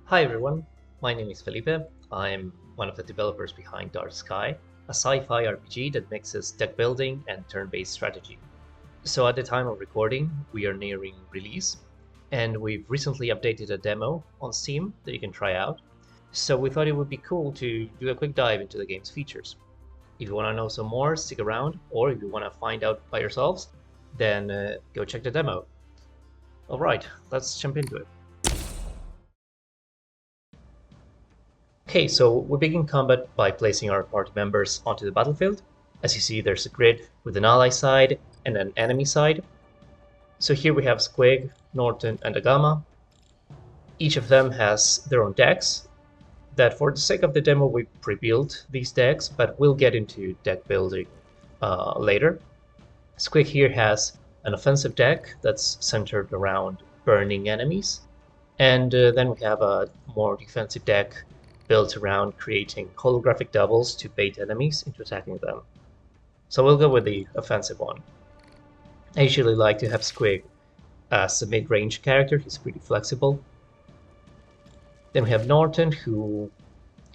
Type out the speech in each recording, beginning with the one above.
Hi everyone, my name is Felipe. I'm one of the developers behind Dark Sky, a sci-fi RPG that mixes deck building and turn-based strategy. So at the time of recording, we are nearing release, and we've recently updated a demo on Steam that you can try out. So we thought it would be cool to do a quick dive into the game's features. If you want to know some more, stick around, or if you want to find out by yourselves, then go check the demo. Alright, let's jump into it. Okay, so we begin combat by placing our party members onto the battlefield. As you see, there's a grid with an ally side and an enemy side. So here we have Squig, Norton, and Agama. Each of them has their own decks that for the sake of the demo we pre-built these decks, but we'll get into deck building later. Squig here has an offensive deck that's centered around burning enemies. And then we have a more defensive deck built around creating holographic doubles to bait enemies into attacking them. So we'll go with the offensive one. I usually like to have Squig as a mid-range character. He's pretty flexible. Then we have Norton,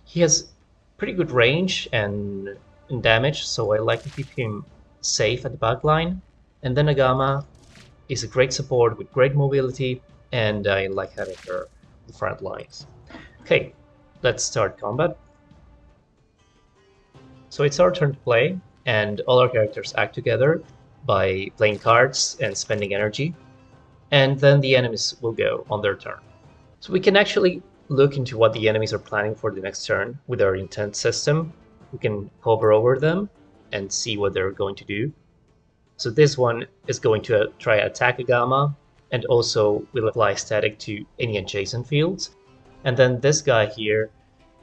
he has pretty good range and damage, so I like to keep him safe at the back line. And then Agama is a great support with great mobility, and I like having her in the front lines. Okay, let's start combat. So it's our turn to play, and all our characters act together by playing cards and spending energy, and then the enemies will go on their turn. So we can actually look into what the enemies are planning for the next turn with our intent system. We can hover over them and see what they're going to do. So this one is going to try attack Agama, and also will apply static to any adjacent fields. And then this guy here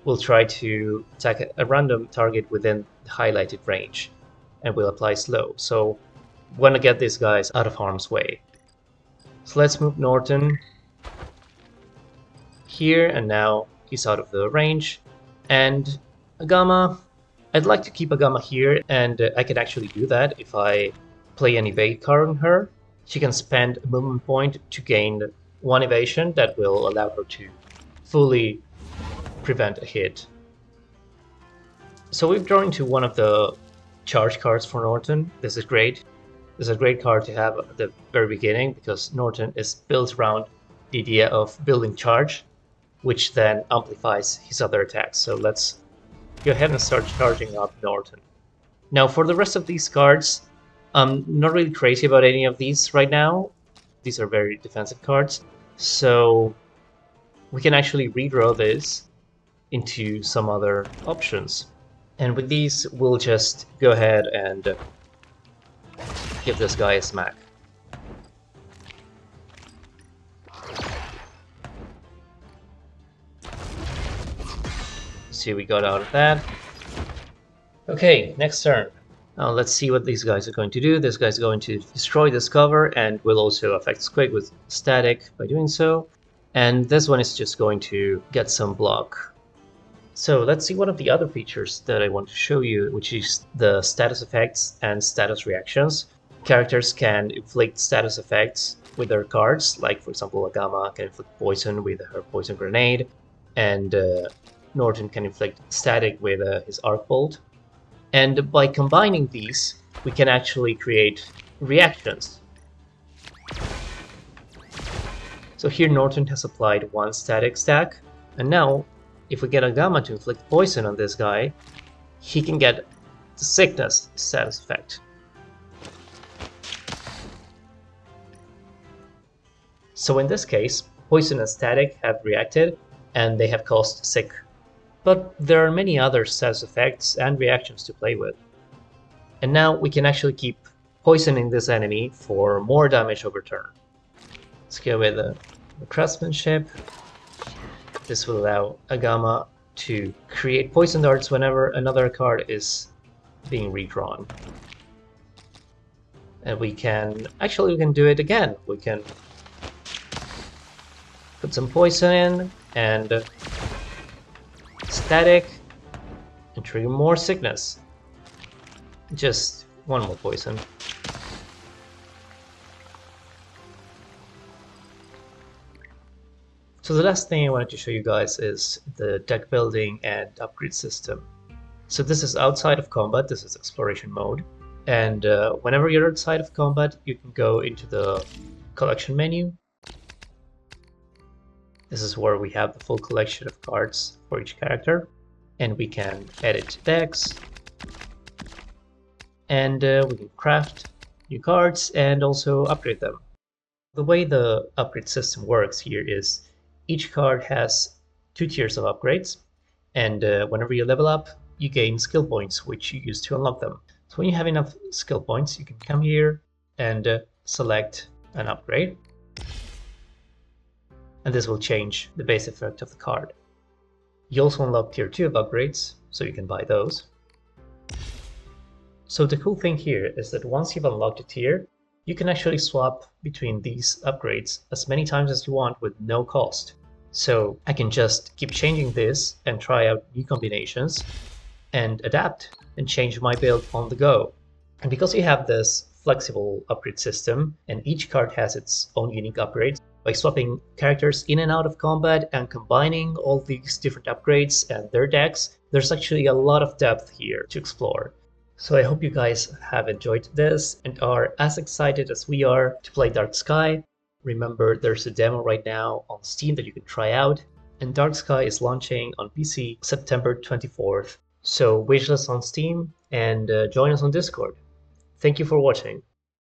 will try to attack a random target within the highlighted range and will apply slow. So we want to get these guys out of harm's way. So let's move Norton here, and now he's out of the range. And Agama, I'd like to keep Agama here, and I can actually do that if I play an evade card on her. She can spend a movement point to gain one evasion that will allow her to fully prevent a hit. So we've drawn into one of the charge cards for Norton. This is great. This is a great card to have at the very beginning because Norton is built around the idea of building charge, which then amplifies his other attacks. So let's go ahead and start charging up Norton. Now for the rest of these cards, I'm not really crazy about any of these right now. These are very defensive cards. So we can actually redraw this into some other options. And with these, we'll just go ahead and give this guy a smack. See, we got out of that. Okay, next turn. Now let's see what these guys are going to do. This guy's going to destroy this cover and will also affect Squig with static by doing so. And this one is just going to get some block. So let's see one of the other features that I want to show you, which is the status effects and status reactions. Characters can inflict status effects with their cards, like for example Agama can inflict poison with her poison grenade, and Norton can inflict static with his arc bolt. And by combining these, we can actually create reactions. So here Norton has applied one static stack, and now if we get Agama to inflict poison on this guy, he can get the sickness status effect. So in this case, poison and static have reacted, and they have caused sick. But there are many other status effects and reactions to play with. And now we can actually keep poisoning this enemy for more damage over turn. Let's go with the craftsmanship. This will allow Agama to create poison darts whenever another card is being redrawn. And we can do it again. We can put some poison in and static and trigger more sickness. Just one more poison. So the last thing I wanted to show you guys is the deck building and upgrade system. So this is outside of combat, this is exploration mode. And whenever you're outside of combat, you can go into the collection menu. This is where we have the full collection of cards for each character. And we can edit decks. And we can craft new cards and also upgrade them. The way the upgrade system works here is each card has 2 tiers of upgrades, and whenever you level up, you gain skill points, which you use to unlock them. So when you have enough skill points, you can come here and select an upgrade, and this will change the base effect of the card. You also unlock tier 2 of upgrades, so you can buy those. So the cool thing here is that once you've unlocked a tier, you can actually swap between these upgrades as many times as you want with no cost. So I can just keep changing this and try out new combinations and adapt and change my build on the go. And because you have this flexible upgrade system and each card has its own unique upgrades, by swapping characters in and out of combat and combining all these different upgrades and their decks, there's actually a lot of depth here to explore. So I hope you guys have enjoyed this and are as excited as we are to play Dark Sky. Remember, there's a demo right now on Steam that you can try out, and Dark Sky is launching on PC September 24th. So wishlist on Steam and join us on Discord. Thank you for watching.